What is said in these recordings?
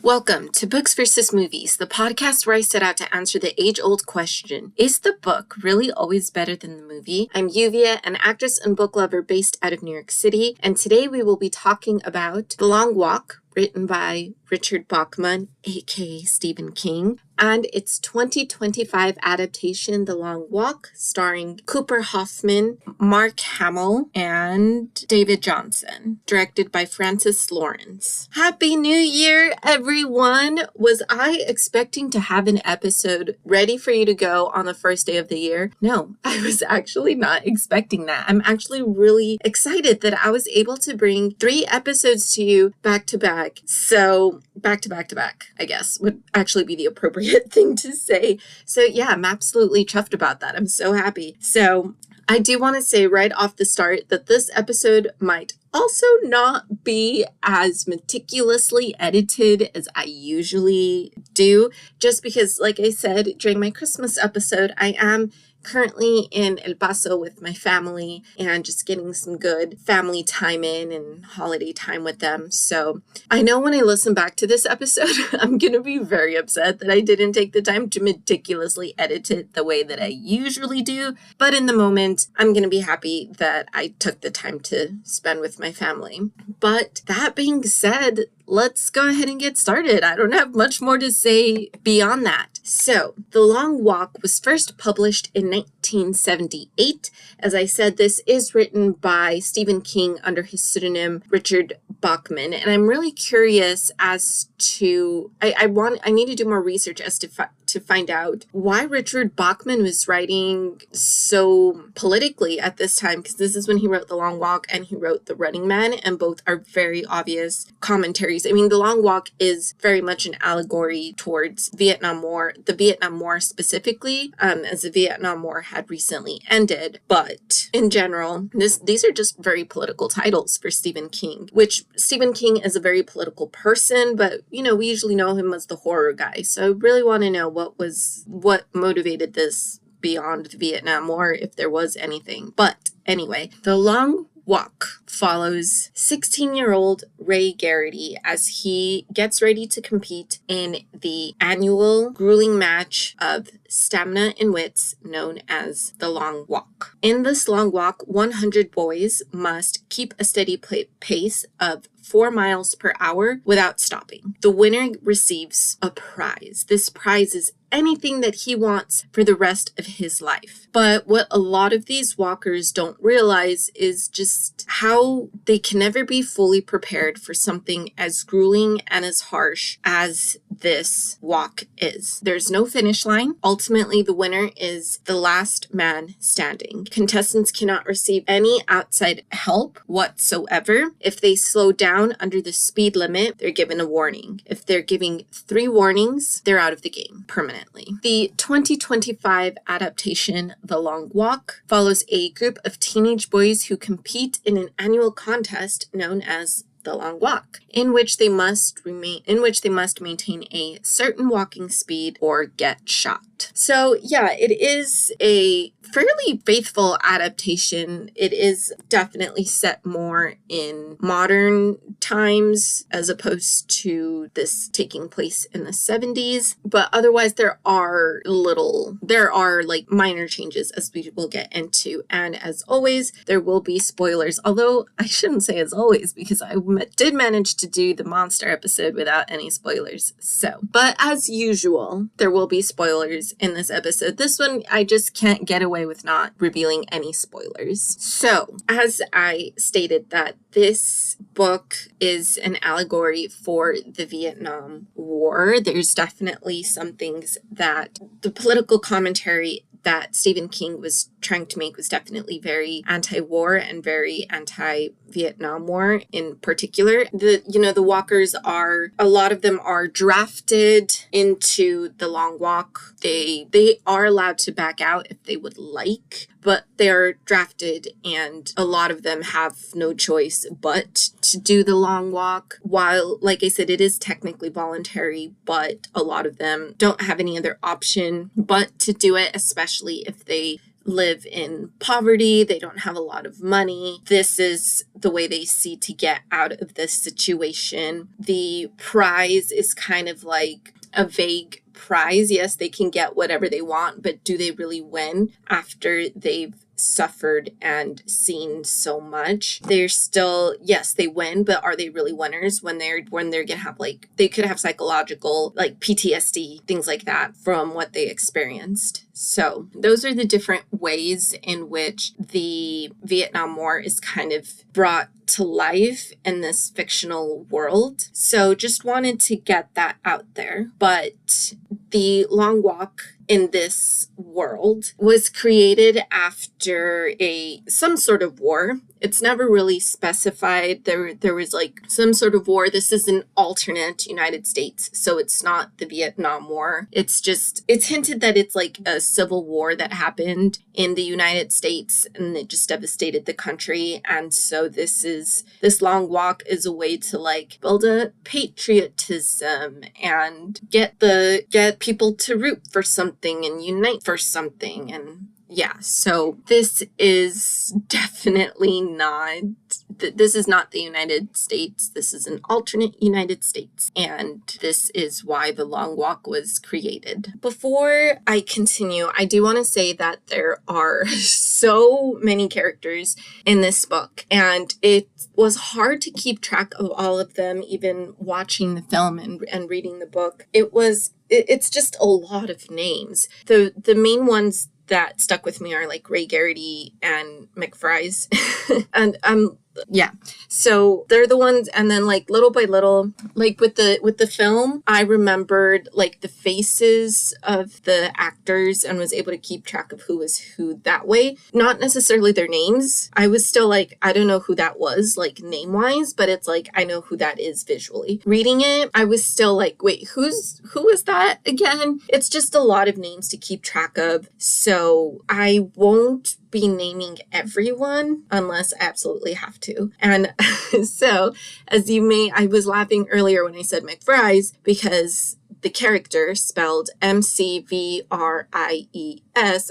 Welcome to Books vs. Movies, the podcast where I set out to answer the age-old question, is the book really always better than the movie? I'm Yuvia, an actress and book lover based out of New York City, and today we will be talking about The Long Walk, written by Richard Bachman, aka Stephen King, and its 2025 adaptation, The Long Walk, starring Cooper Hoffman, Mark Hamill, and David Johnson, directed by Francis Lawrence. Happy New Year, everyone! Was I expecting to have an episode ready for you to go on the first day of the year? No, I was actually not expecting that. I'm actually really excited that I was able to bring 3 episodes to you back to back. So back to back, I guess, would actually be the appropriate thing to say. So yeah, I'm absolutely chuffed about that. I'm so happy. So I do want to say right off the start that this episode might also not be as meticulously edited as I usually do, just because, like I said, during my Christmas episode, I am currently in El Paso with my family and just getting some good family time in and holiday time with them. So I know when I listen back to this episode, I'm going to be very upset that I didn't take the time to meticulously edit it the way that I usually do. But in the moment, I'm going to be happy that I took the time to spend with my family. But that being said, let's go ahead and get started. I don't have much more to say beyond that. So, The Long Walk was first published in 1978. As I said, this is written by Stephen King under his pseudonym Richard Bachman, and I'm really curious as to I need to do more research as to find out why Richard Bachman was writing so politically at this time, because this is when he wrote The Long Walk and he wrote The Running Man, and both are very obvious commentaries. I mean, The Long Walk is very much an allegory towards Vietnam War, the Vietnam War specifically, as the Vietnam War had recently ended. But in general, these are just very political titles for Stephen King, which Stephen King is a very political person, but we usually know him as the horror guy. So I really want to know what motivated this beyond the Vietnam War, if there was anything. But anyway, The Long Walk follows 16-year-old Ray Garraty as he gets ready to compete in the annual grueling match of stamina and wits known as the Long Walk. In this Long Walk, 100 boys must keep a steady pace of 4 miles per hour without stopping. The winner receives a prize. This prize is anything that he wants for the rest of his life. But what a lot of these walkers don't realize is just how they can never be fully prepared for something as grueling and as harsh as this walk is. There's no finish line. Ultimately, the winner is the last man standing. Contestants cannot receive any outside help whatsoever. If they slow down under the speed limit, they're given a warning. If they're giving 3 warnings, they're out of the game permanently. The 2025 adaptation, The Long Walk, follows a group of teenage boys who compete in an annual contest known as The Long Walk, in which they must maintain a certain walking speed or get shot. So yeah, it is a fairly faithful adaptation. It is definitely set more in modern times as opposed to this taking place in the 70s. But otherwise there are like minor changes as we will get into. And as always, there will be spoilers. Although I shouldn't say as always, because I did manage to do the monster episode without any spoilers. But as usual, there will be spoilers in this episode. This one, I just can't get away with not revealing any spoilers. So, as I stated, that this book is an allegory for the Vietnam War. There's definitely some things that the political commentary that Stephen King was trying to make was definitely very anti-war and very anti-Vietnam War in particular. The walkers a lot of them are drafted into the Long Walk. They are allowed to back out if they would like, but they're drafted and a lot of them have no choice but to do the Long Walk. While, like I said, it is technically voluntary, but a lot of them don't have any other option but to do it, especially if they live in poverty. They don't have a lot of money. This is the way they see to get out of this situation. The prize is kind of like a vague prize. Yes, they can get whatever they want, but do they really win after they've suffered and seen so much? They're still, yes, they win, but are they really winners when they're gonna have like, they could have psychological like PTSD, things like that from what they experienced. So those are the different ways in which the Vietnam War is kind of brought to life in this fictional world. So just wanted to get that out there. But the Long Walk in this world was created after some sort of war. It's never really specified. There was like some sort of war. This is an alternate United States, so it's not the Vietnam War. It's hinted that it's like a civil war that happened in the United States and it just devastated the country. And so this Long Walk is a way to like build a patriotism and get people to root for something and unite for something. And yeah, so this is definitely not, this is not the United States. This is an alternate United States. And this is why the Long Walk was created. Before I continue, I do want to say that there are so many characters in this book, and it was hard to keep track of all of them, even watching the film and reading the book. It's just a lot of names. The main ones that stuck with me are like Ray Garraty and McVries. And yeah, so they're the ones. And then like little by little, like with the film, I remembered like the faces of the actors and was able to keep track of who was who that way. Not necessarily their names. I was still like, I don't know who that was, like name wise, but it's like, I know who that is visually. Reading it, I was still like, wait, who is that again? It's just a lot of names to keep track of. So I won't be naming everyone unless I absolutely have to. And so I was laughing earlier when I said McVries because the character spelled McVries.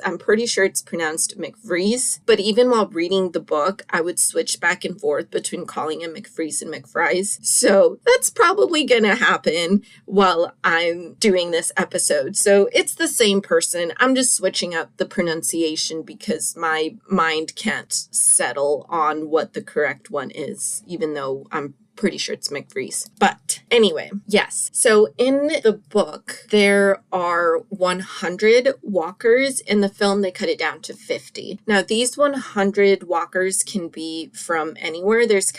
I'm pretty sure it's pronounced McVries. But even while reading the book, I would switch back and forth between calling him McVries and McVries. So that's probably going to happen while I'm doing this episode. So it's the same person. I'm just switching up the pronunciation because my mind can't settle on what the correct one is, even though I'm pretty sure it's McVries. But anyway, yes. So in the book, there are 100 walkers. In the film, they cut it down to 50. Now, these 100 walkers can be from anywhere. There's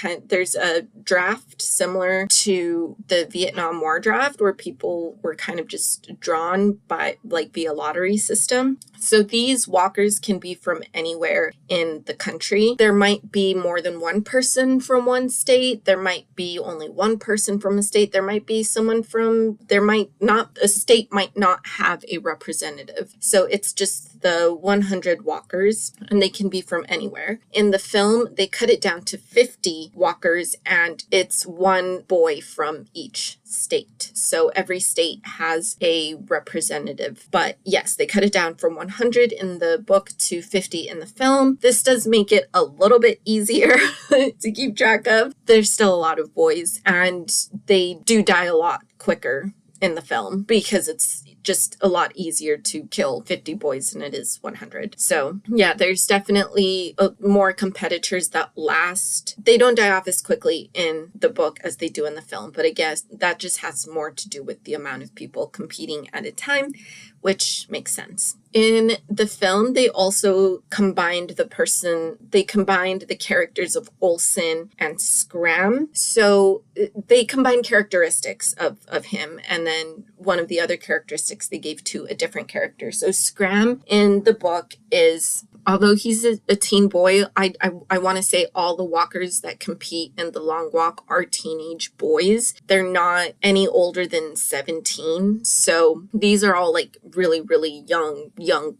a draft similar to the Vietnam War draft where people were kind of just drawn by like via lottery system. So these walkers can be from anywhere in the country. There might be more than one person from one state. There might be only one person from a state. A state might not have a representative. So it's just the 100 walkers and they can be from anywhere. In the film, they cut it down to 50 walkers and it's one boy from each state. So every state has a representative. But yes, they cut it down from 100 in the book to 50 in the film. This does make it a little bit easier to keep track of. There's still a lot of boys and they do die a lot quicker in the film because it's just a lot easier to kill 50 boys than it is 100. So yeah, there's definitely more competitors that last. They don't die off as quickly in the book as they do in the film, but I guess that just has more to do with the amount of people competing at a time, which makes sense. In the film, they also combined the characters of Olsen and Scram. So they combined characteristics of him, and then one of the other characteristics they gave to a different character. So Scram in the book is, although he's a teen boy, I want to say all the walkers that compete in the Long Walk are teenage boys. They're not any older than 17. So these are all like really, really young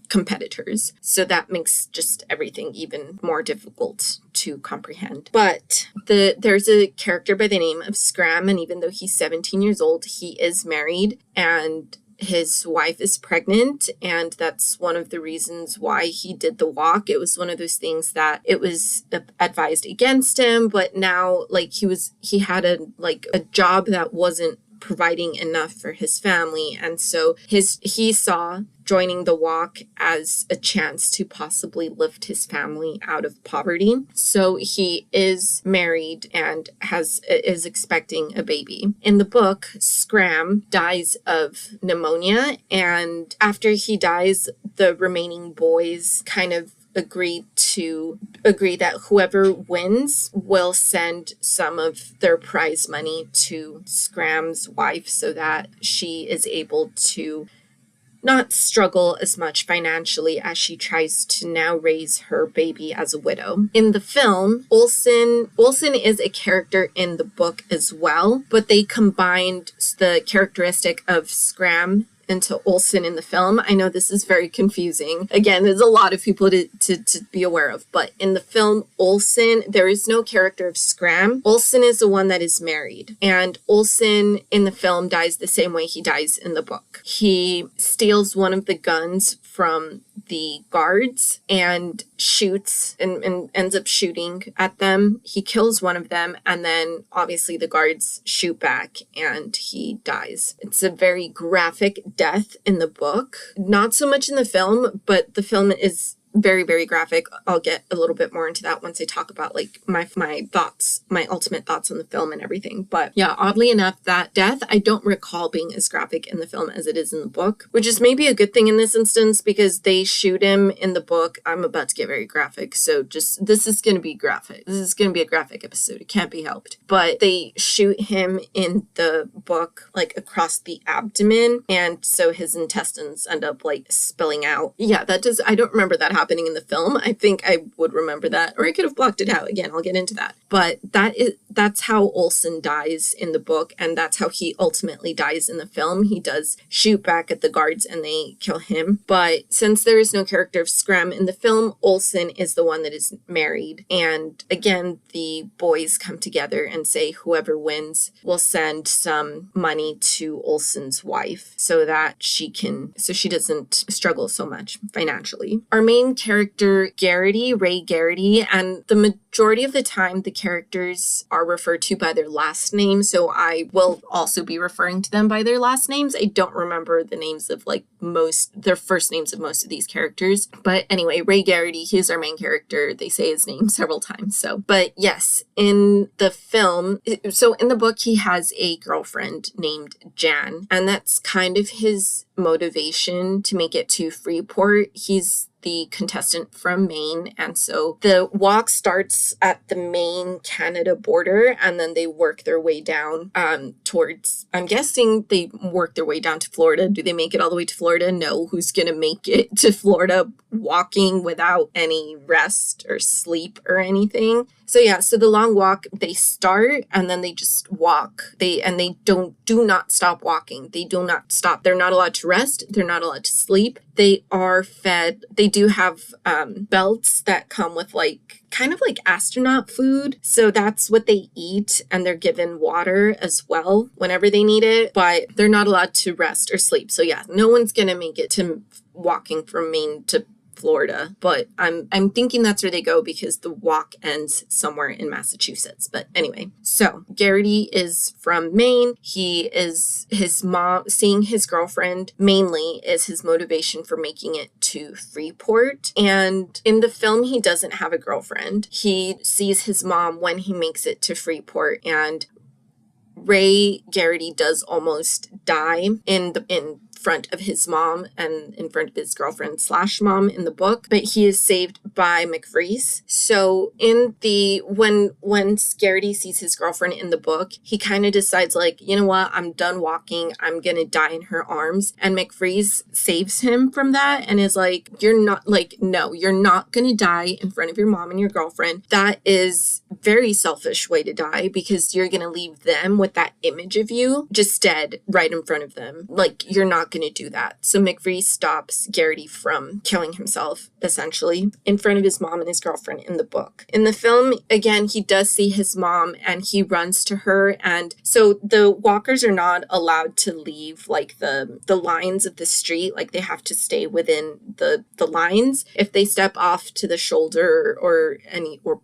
competitors. So that makes just everything even more difficult to comprehend. But there's a character by the name of Scram, and even though he's 17 years old, he is married, and his wife is pregnant, and that's one of the reasons why he did the walk. It was one of those things that it was advised against him, but now like he had a job that wasn't providing enough for his family, and so he saw joining the walk as a chance to possibly lift his family out of poverty. So he is married and is expecting a baby. In the book, Scram dies of pneumonia, and after he dies, the remaining boys kind of agree that whoever wins will send some of their prize money to Scram's wife so that she is able to not struggle as much financially as she tries to now raise her baby as a widow. In the film, Olsen is a character in the book as well, but they combined the characteristic of Scram into Olsen in the film. I know this is very confusing. Again, there's a lot of people to be aware of, but in the film Olsen, there is no character of Scram. Olsen is the one that is married, and Olsen in the film dies the same way he dies in the book. He steals one of the guns from the guards and shoots and ends up shooting at them. He kills one of them, and then obviously the guards shoot back and he dies. It's a very graphic death in the book. Not so much in the film, but the film is very, very graphic. I'll get a little bit more into that once I talk about like my thoughts, my ultimate thoughts on the film and everything. But yeah, oddly enough, that death I don't recall being as graphic in the film as it is in the book, which is maybe a good thing in this instance because they shoot him in the book. I'm about to get very graphic, so just this is going to be graphic. This is going to be a graphic episode. It can't be helped. But they shoot him in the book like across the abdomen, and so his intestines end up like spilling out. Yeah, I don't remember that happening in the film. I think I would remember that, or I could have blocked it out. Again, I'll get into that. But that's how Olsen dies in the book, and that's how he ultimately dies in the film. He does shoot back at the guards and they kill him. But since there is no character of Scram in the film, Olsen is the one that is married. And again, the boys come together and say whoever wins will send some money to Olsen's wife so she doesn't struggle so much financially. Our main character, Ray Garraty, and the majority of the time the characters are referred to by their last name, so I will also be referring to them by their last names. I don't remember the names of their first names of most of these characters, but anyway, Ray Garraty, he's our main character. They say his name several times. But yes, in the film, so in the book he has a girlfriend named Jan, and that's kind of his motivation to make it to Freeport. He's the contestant from Maine, and so the walk starts at the Maine-Canada border, and then they work their way down towards, I'm guessing they work their way down to Florida. Do they make it all the way to Florida? No. Who's gonna make it to Florida walking without any rest or sleep or anything? So yeah, so the long walk, they start and then they just walk. They do not stop walking. They do not stop. They're not allowed to rest. They're not allowed to sleep. They are fed. They do have belts that come with kind of like astronaut food. So that's what they eat, and they're given water as well whenever they need it, but they're not allowed to rest or sleep. So yeah, no one's going to make it to walking from Maine to Florida, but I'm thinking that's where they go because the walk ends somewhere in Massachusetts. But anyway, so Garraty is from Maine. His mom, seeing his girlfriend mainly is his motivation for making it to Freeport. And in the film, he doesn't have a girlfriend. He sees his mom when he makes it to Freeport, and Ray Garraty does almost die in front of his mom and in front of his girlfriend / mom in the book, but he is saved by McVries. So when Garraty sees his girlfriend in the book, he kind of decides you know what, I'm done walking. I'm going to die in her arms. And McVries saves him from that and is you're not no, you're not going to die in front of your mom and your girlfriend. That is very selfish way to die because you're going to leave them with that image of you just dead right in front of them. You're not not going to do that. So McVries stops Garraty from killing himself, essentially, in front of his mom and his girlfriend in the book. In the film, again, he does see his mom and he runs to her. And so the walkers are not allowed to leave like the lines of the street. Like they have to stay within the lines. If they step off to the shoulder or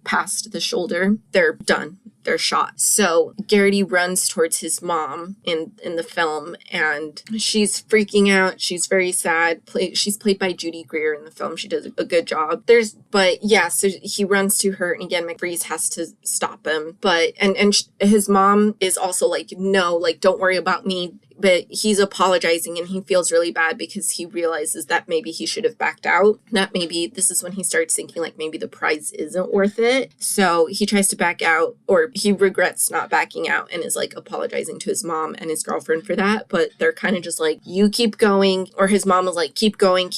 past the shoulder, they're done. They're shot. So Garraty runs towards his mom in the film, and she's freaking out. She's very sad. She's played by Judy Greer in the film. She does a good job. So he runs to her, and again, McVries has to stop him. But his mom is also like, no, like, don't worry about me. But he's apologizing and he feels really bad because he realizes that maybe he should have backed out. That maybe this is when he starts thinking like maybe the prize isn't worth it. So he tries to back out, or he regrets not backing out and is like apologizing to his mom and his girlfriend for that. But they're kind of just like, you keep going. Or his mom is like, keep going.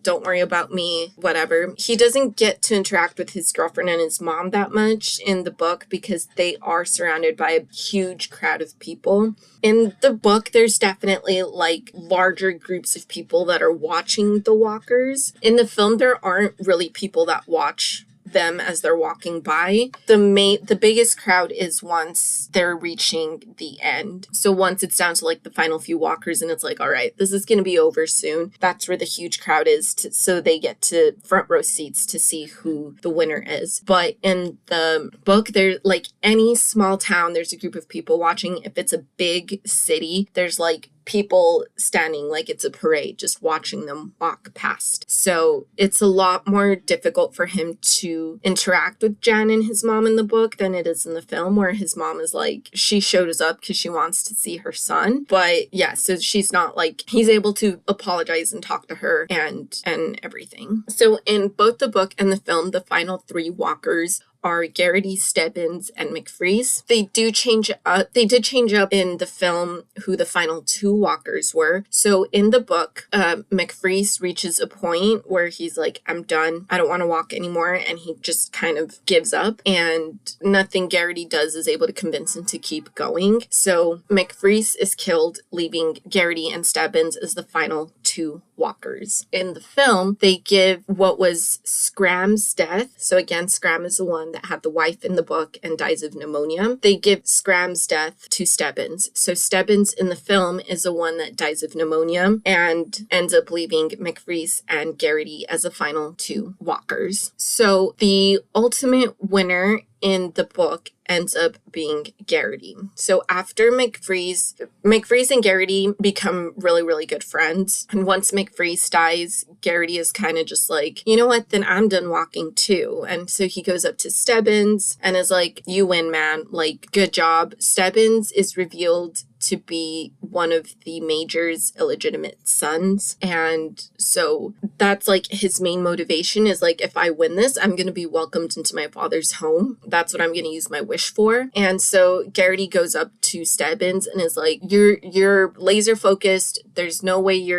Don't worry about me, whatever. He doesn't get to interact with his girlfriend and his mom that much in the book because they are surrounded by a huge crowd of people. In the book, there's definitely like larger groups of people that are watching the walkers. In the film, there aren't really people that watch them as they're walking by. The biggest crowd is once they're reaching the end. So once it's down to like the final few walkers and it's like, all right, this is going to be over soon. That's where the huge crowd is. So they get to front row seats to see who the winner is. But in the book, there's like any small town, there's a group of people watching. If it's a big city, there's like people standing like it's a parade, just watching them walk past. So it's a lot more difficult for him to interact with Jan and his mom in the book than it is in the film, where his mom is like, she shows up because she wants to see her son. But yeah, so she's not like, he's able to apologize and talk to her and everything. So in both the book and the film, the final three walkers are Garraty, Stebbins, and McVries. They did change up in the film who the final two walkers were. So in the book, McVries reaches a point where he's like, I'm done. I don't want to walk anymore. And he just kind of gives up. And nothing Garraty does is able to convince him to keep going. So McVries is killed, leaving Garraty and Stebbins as the final two walkers. In the film, they give what was Scram's death. So again, Scram is the one that had the wife in the book and dies of pneumonia. They give Scram's death to Stebbins. So Stebbins in the film is the one that dies of pneumonia and ends up leaving McVries and Garraty as the final two walkers. So the ultimate winner in the book ends up being Garraty. So after McVries and Garraty become really, really good friends. And once McVries dies, Garraty is kind of just like, you know what, then I'm done walking too. And so he goes up to Stebbins and is like, you win, man. Like, good job. Stebbins is revealed to be one of the Major's illegitimate sons. And so that's like his main motivation is like, if I win this, I'm going to be welcomed into my father's home. That's what I'm going to use my wish for. And so Garraty goes up to Stebbins and is like, you're laser focused. There's no way you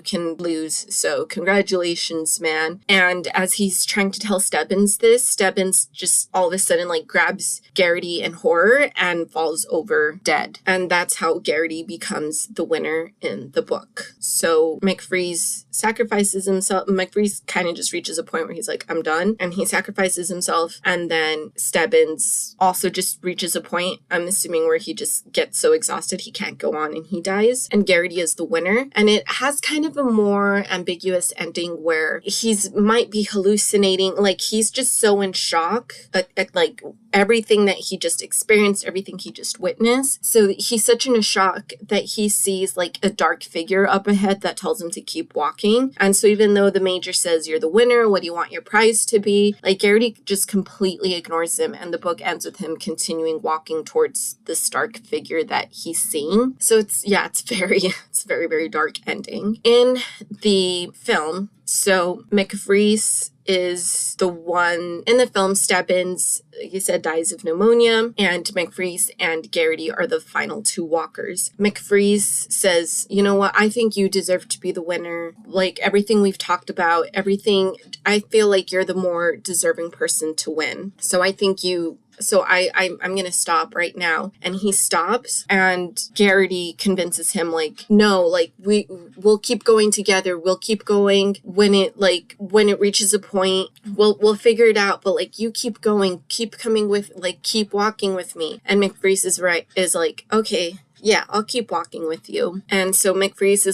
can lose. So congratulations, man. And as he's trying to tell Stebbins this, Stebbins just all of a sudden like grabs Garraty in horror and falls over dead. And that's how Garraty becomes the winner in the book. So McVries sacrifices himself. McVries kind of just reaches a point where he's like, I'm done. And he sacrifices himself. And then Stebbins also just reaches a point, I'm assuming, where he just gets so exhausted he can't go on and he dies. And Garraty is the winner. And it has kind of a more ambiguous ending where he's might be hallucinating. Like, he's just so in shock at like everything that he just experienced, everything he just witnessed. So he's such in a shock that he sees like a dark figure up ahead that tells him to keep walking. And so even though the Major says, you're the winner, what do you want your prize to be? Like, Garraty just completely ignores him. And the book ends with him continuing walking towards this dark figure that he's seeing. So it's very, very dark ending. In the film, so McVries is the one in the film. Stebbins, like you said, dies of pneumonia, and McVries and Garraty are the final two walkers. McVries says, you know what, I think you deserve to be the winner. Like, everything we've talked about, everything, I feel like you're the more deserving person to win. So I think you I'm going to stop right now. And he stops, and Garraty convinces him, like, no, like, we'll keep going together. We'll keep going. When it reaches a point, we'll figure it out. But like, you keep going, keep coming with, like, keep walking with me. And McVries is like, okay, yeah, I'll keep walking with you. And so McVries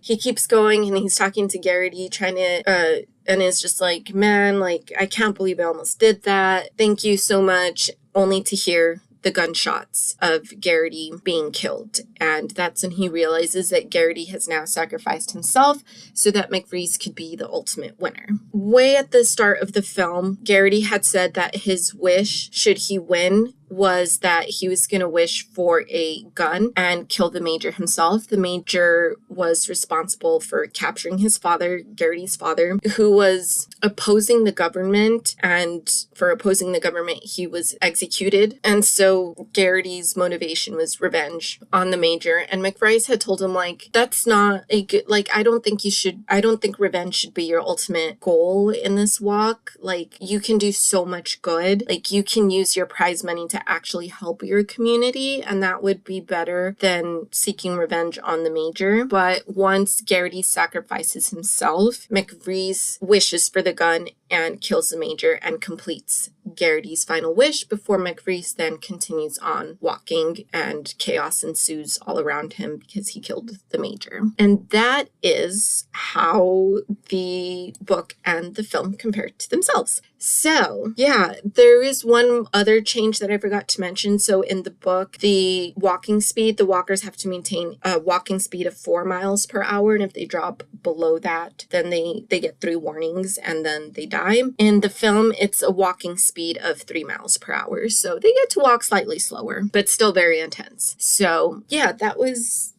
he keeps going, and he's talking to Garraty, trying to, and is just like, man, like, I can't believe I almost did that. Thank you so much. Only to hear the gunshots of Garraty being killed. And that's when he realizes that Garraty has now sacrificed himself so that McVries could be the ultimate winner. Way at the start of the film, Garraty had said that his wish, should he win, was that he was going to wish for a gun and kill the Major himself. The Major was responsible for capturing his father, Garraty's father, who was opposing the government, and for opposing the government, he was executed. And so Garraty's motivation was revenge on the Major. And McVries had told him, like, that's not a good, like, I don't think revenge should be your ultimate goal in this walk. Like, you can do so much good. Like, you can use your prize money to actually help your community, and that would be better than seeking revenge on the Major. But once Garraty sacrifices himself, McVries wishes for the gun and kills the Major and completes Garraty's final wish before McVries then continues on walking, and chaos ensues all around him because he killed the Major. And that is how the book and the film compare to themselves. So, yeah, there is one other change that I forgot to mention. So in the book, the walkers have to maintain a walking speed of 4 miles per hour. And if they drop below that, then they get 3 warnings and then they die. In the film, it's a walking speed of 3 miles per hour. So they get to walk slightly slower, but still very intense. So yeah, that was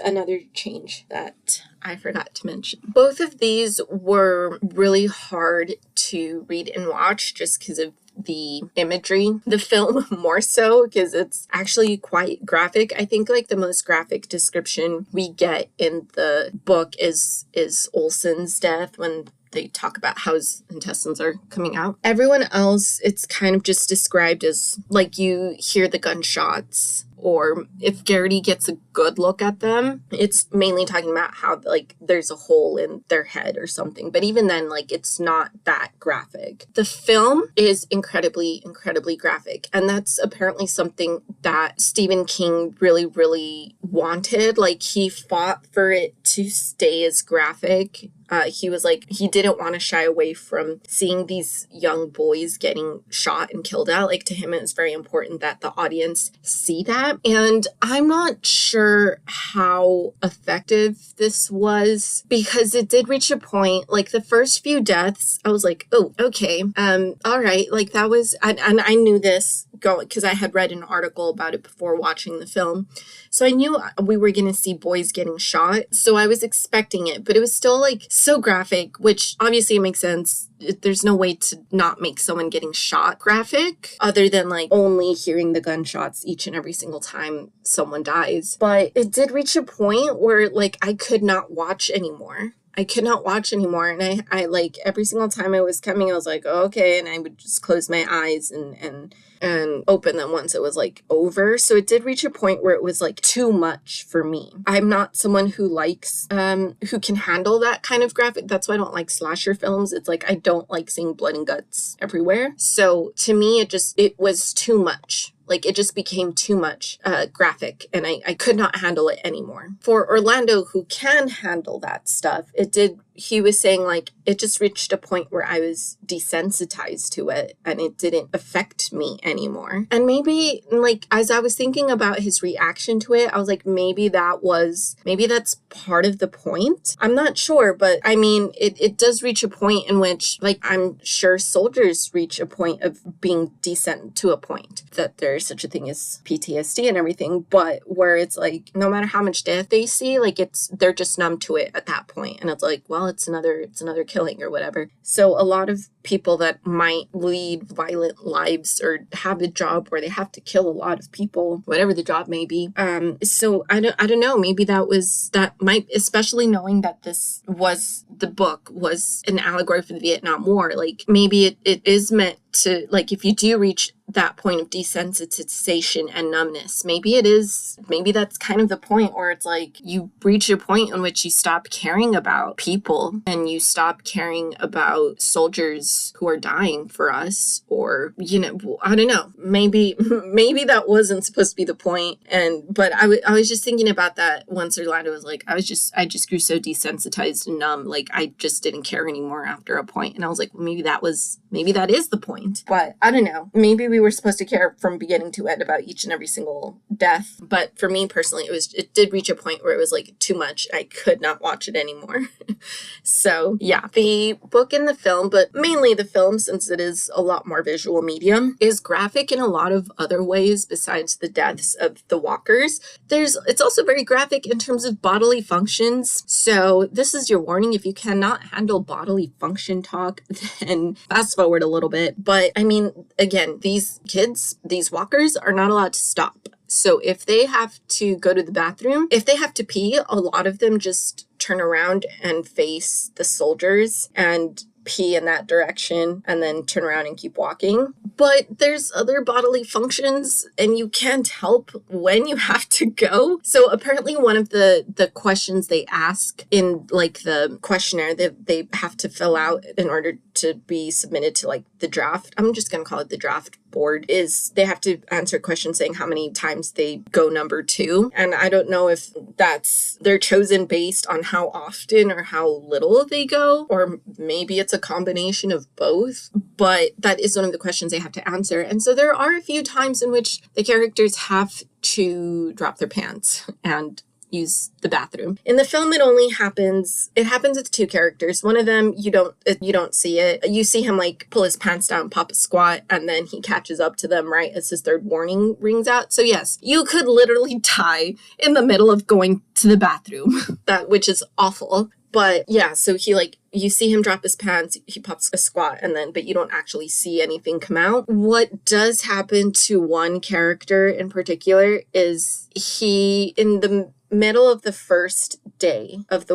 another change that I forgot to mention. Both of these were really hard to read and watch just because of the imagery. The film more so because it's actually quite graphic. I think like the most graphic description we get in the book is Olsen's death, when they talk about how his intestines are coming out. Everyone else, it's kind of just described as like you hear the gunshots, or if Garraty gets a good look at them, it's mainly talking about how like there's a hole in their head or something. But even then, like, it's not that graphic. The film is incredibly, incredibly graphic. And that's apparently something that Stephen King really, really wanted. Like, he fought for it to stay as graphic. He was like, he didn't want to shy away from seeing these young boys getting shot and killed out. Like, to him, it was very important that the audience see that. And I'm not sure how effective this was, because it did reach a point, like the first few deaths, I was like, oh, okay. All right. Like, that was, and I knew this going, because I had read an article about it before watching the film. So I knew we were going to see boys getting shot. So I was expecting it, but it was still like so graphic, which obviously it makes sense. There's no way to not make someone getting shot graphic other than like only hearing the gunshots each and every single time someone dies. But it did reach a point where like I could not watch anymore. And I like every single time it was coming, I was like, oh, okay. And I would just close my eyes and open them once it was like over. So it did reach a point where it was like too much for me. I'm not someone who likes, who can handle that kind of graphic. That's why I don't like slasher films. It's like, I don't like seeing blood and guts everywhere. So to me, it was too much. Like, it just became too much graphic, and I could not handle it anymore. For Orlando, who can handle that stuff, he was saying, like, it just reached a point where I was desensitized to it, and it didn't affect me anymore. And maybe, like, as I was thinking about his reaction to it, I was like, maybe that's part of the point. I'm not sure, but I mean, it does reach a point in which, like, I'm sure soldiers reach a point of being decent to a point that there's such a thing as PTSD and everything, but where it's like, no matter how much death they see, like, they're just numb to it at that point. And it's like, well, it's another killing or whatever. So a lot of people that might lead violent lives or have a job where they have to kill a lot of people, whatever the job may be. So I don't know, maybe that might, especially knowing that the book was an allegory for the Vietnam War, like maybe it is meant to, like, if you do reach that point of desensitization and numbness, maybe that's kind of the point where it's like you reach a point in which you stop caring about people and you stop caring about soldiers who are dying for us, or, I don't know, maybe that wasn't supposed to be the point. But I was just thinking about that once Orlando was like, I just grew so desensitized and numb, like I just didn't care anymore after a point. And I was like, well, maybe that is the point. But I don't know, maybe we were supposed to care from beginning to end about each and every single death. But for me personally, it did reach a point where it was like too much. I could not watch it anymore. So yeah, the book and the film, but mainly the film, since it is a lot more visual medium, is graphic in a lot of other ways besides the deaths of the walkers. It's also very graphic in terms of bodily functions. So this is your warning. If you cannot handle bodily function talk, then fast forward a little bit. But I mean, again, these walkers are not allowed to stop. So if they have to go to the bathroom, if they have to pee, a lot of them just turn around and face the soldiers and pee in that direction and then turn around and keep walking. But there's other bodily functions and you can't help when you have to go. So apparently one of the questions they ask in like the questionnaire that they have to fill out in order to be submitted to like the draft, I'm just going to call it the draft board, is they have to answer a question saying how many times they go number 2. And I don't know if they're chosen based on how often or how little they go, or maybe it's a combination of both, but that is one of the questions they have to answer. And so there are a few times in which the characters have to drop their pants and use the bathroom. In the film, it happens with 2 characters. One of them, you don't see it. You see him like pull his pants down, pop a squat, and then he catches up to them right as his 3rd warning rings out. So yes, you could literally die in the middle of going to the bathroom, which is awful. But yeah, so you see him drop his pants, he pops a squat, but you don't actually see anything come out. What does happen to one character in particular is in the middle of the first day of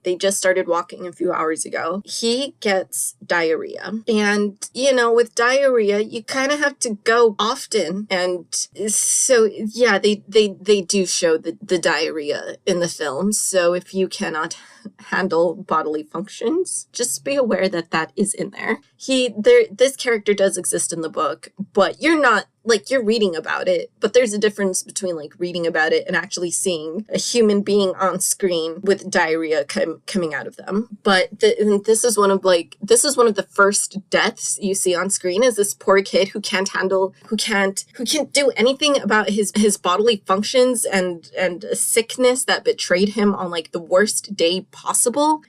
they just started walking a few hours ago, he gets diarrhea. And, with diarrhea, you kind of have to go often. And so, yeah, they do show the diarrhea in the film. So if you cannot handle bodily functions, just be aware that is in there. This character does exist in the book, but you're not, you're reading about it, but there's a difference between reading about it and actually seeing a human being on screen with diarrhea coming out of them. But this is one of the first deaths you see on screen, is this poor kid who can't do anything about his bodily functions and a sickness that betrayed him on the worst day possible.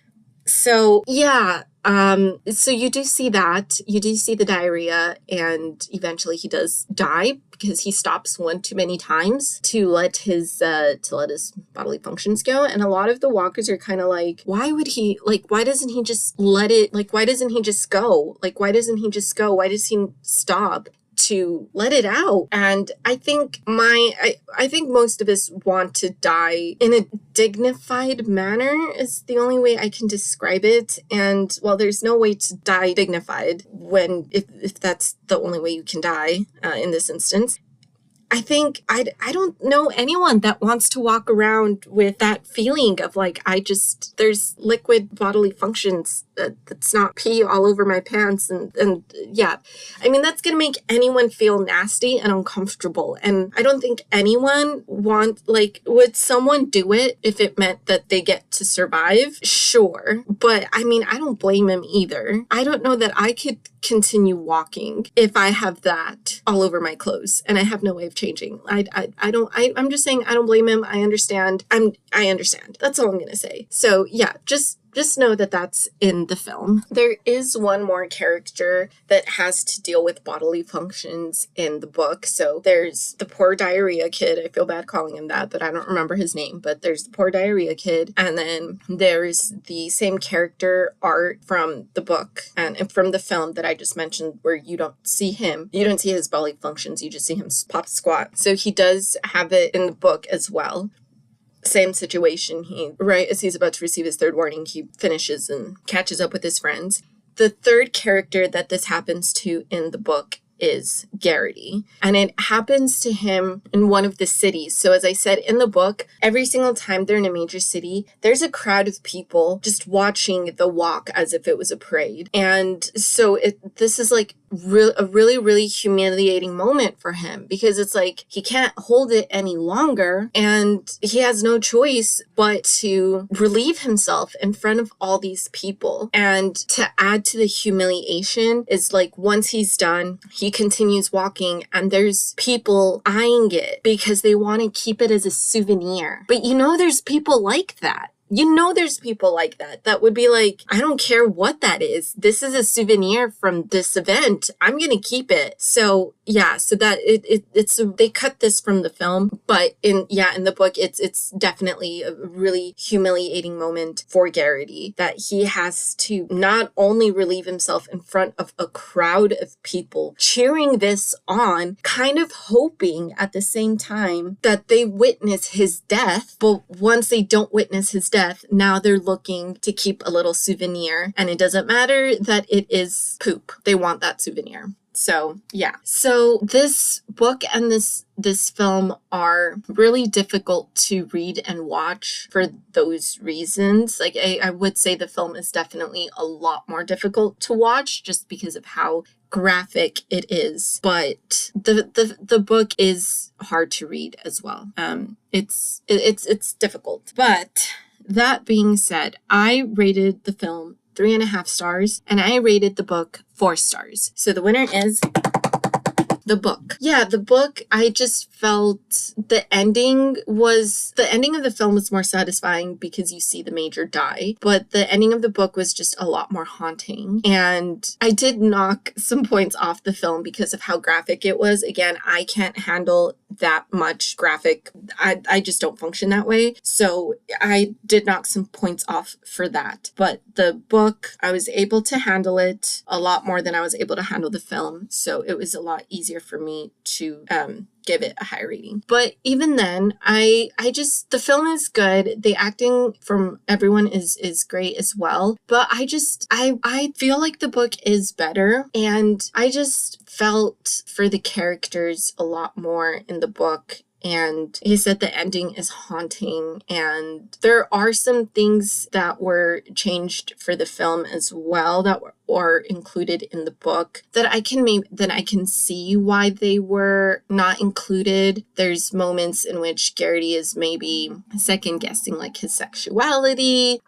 So yeah, so you do see the diarrhea, and eventually he does die because he stops one too many times to let his bodily functions go. And a lot of the walkers are kind of why doesn't he just let it, why doesn't he just go? Why doesn't he just go? Why does he stop to let it out? And I think I think most of us want to die in a dignified manner is the only way I can describe it. And well, there's no way to die dignified if that's the only way you can die in this instance. I think I don't know anyone that wants to walk around with that feeling of there's liquid bodily functions that's not pee all over my pants. And yeah, I mean, that's going to make anyone feel nasty and uncomfortable. And I don't think anyone would someone do it if it meant that they get to survive? Sure. But I mean, I don't blame him either. I don't know that I could continue walking if I have that all over my clothes and I have no way of changing. I'm just saying I don't blame him. I understand. I understand. That's all I'm going to say. So yeah, just just know that that's in the film. There is one more character that has to deal with bodily functions in the book. So there's the poor diarrhea kid. I feel bad calling him that, but I don't remember his name. But there's the poor diarrhea kid. And then there's the same character Art from the book and from the film that I just mentioned, where you don't see him. You don't see his bodily functions. You just see him pop squat. So he does have it in the book as well. Same situation. Right as he's about to receive his third warning, he finishes and catches up with his friends. The third character that this happens to in the book is Garraty, and it happens to him in one of the cities. So as I said in the book, every single time they're in a major city, there's a crowd of people just watching the walk as if it was a parade. And so this is like a really, really humiliating moment for him, because it's like he can't hold it any longer and he has no choice but to relieve himself in front of all these people. And to add to the humiliation is like once he's done, he continues walking and there's people eyeing it because they want to keep it as a souvenir. But there's people like that. There's people like that would be like, I don't care what that is. This is a souvenir from this event. I'm going to keep it. So yeah, so that they cut this from the film, but in the book, it's definitely a really humiliating moment for Garraty, that he has to not only relieve himself in front of a crowd of people cheering this on, kind of hoping at the same time that they witness his death. But once they don't witness his death, now they're looking to keep a little souvenir, and it doesn't matter that it is poop. They want that souvenir. So yeah. So this book and this film are really difficult to read and watch for those reasons. Like I would say the film is definitely a lot more difficult to watch just because of how graphic it is. But the book is hard to read as well. It's difficult. But that being said, I rated the film 3.5 stars, and I rated the book 4 stars. So the winner is the book. Yeah, the book, I just felt the ending of the film was more satisfying because you see the major die, but the ending of the book was just a lot more haunting. And I did knock some points off the film because of how graphic it was. Again, I can't handle that much graphic. I just don't function that way. So I did knock some points off for that. But the book, I was able to handle it a lot more than I was able to handle the film. So it was a lot easier for me to give it a high rating. But even then, the film is good. The acting from everyone is great as well. But I feel like the book is better. And I just felt for the characters a lot more in the book. And he said the ending is haunting, and there are some things that were changed for the film as well that were included in the book that I can see why they were not included. There's moments in which Garraty is maybe second guessing like his sexuality.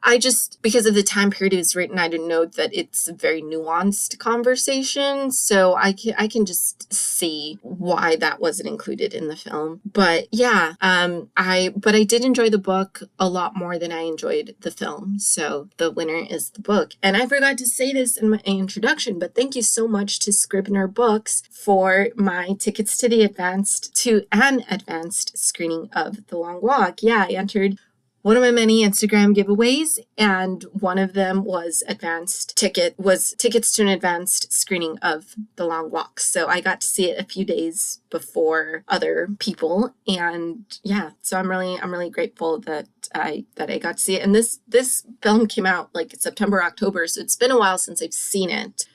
Because of the time period it was written, I didn't know that it's a very nuanced conversation. So I can just see why that wasn't included in the film. But yeah, I did enjoy the book a lot more than I enjoyed the film. So the winner is the book. And I forgot to say this in my introduction, but thank you so much to Scribner Books for my tickets to an advanced screening of The Long Walk. Yeah, I entered one of my many Instagram giveaways, and one of them was tickets to an advanced screening of The Long Walk. So I got to see it a few days before other people, and yeah, so I'm really grateful that I got to see it. And this film came out like September, October, so it's been a while since I've seen it.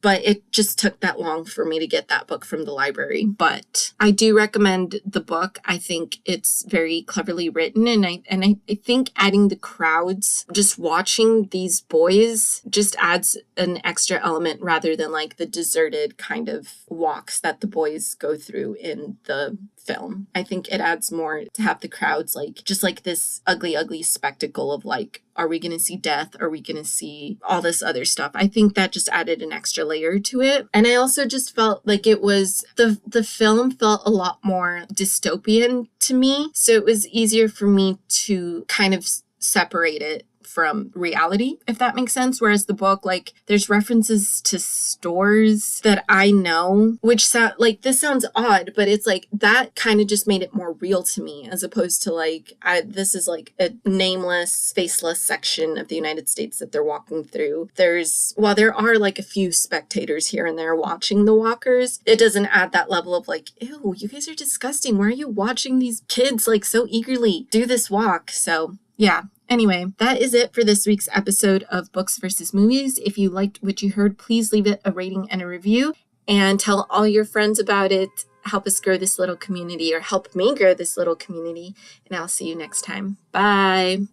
But it just took that long for me to get that book from the library. But I do recommend the book. I think it's very cleverly written. And I think adding the crowds, just watching these boys just adds an extra element rather than like the deserted kind of walks that the boys go through in the film. I think it adds more to have the crowds like just like this ugly spectacle of like, are we going to see death? Are we going to see all this other stuff? I think that just added an extra layer to it. And I also just felt like it was, the film felt a lot more dystopian to me. So it was easier for me to kind of separate it from reality, if that makes sense. Whereas the book, like, there's references to stores that I know, which sound like, this sounds odd, but it's like that kind of just made it more real to me, as opposed to like, this is like a nameless, faceless section of the United States that they're walking through. While there are like a few spectators here and there watching the walkers, it doesn't add that level of like, ew, you guys are disgusting. Why are you watching these kids like so eagerly do this walk? So yeah. Anyway, that is it for this week's episode of Books versus Movies. If you liked what you heard, please leave it a rating and a review and tell all your friends about it. Help us grow this little community, or help me grow this little community. And I'll see you next time. Bye.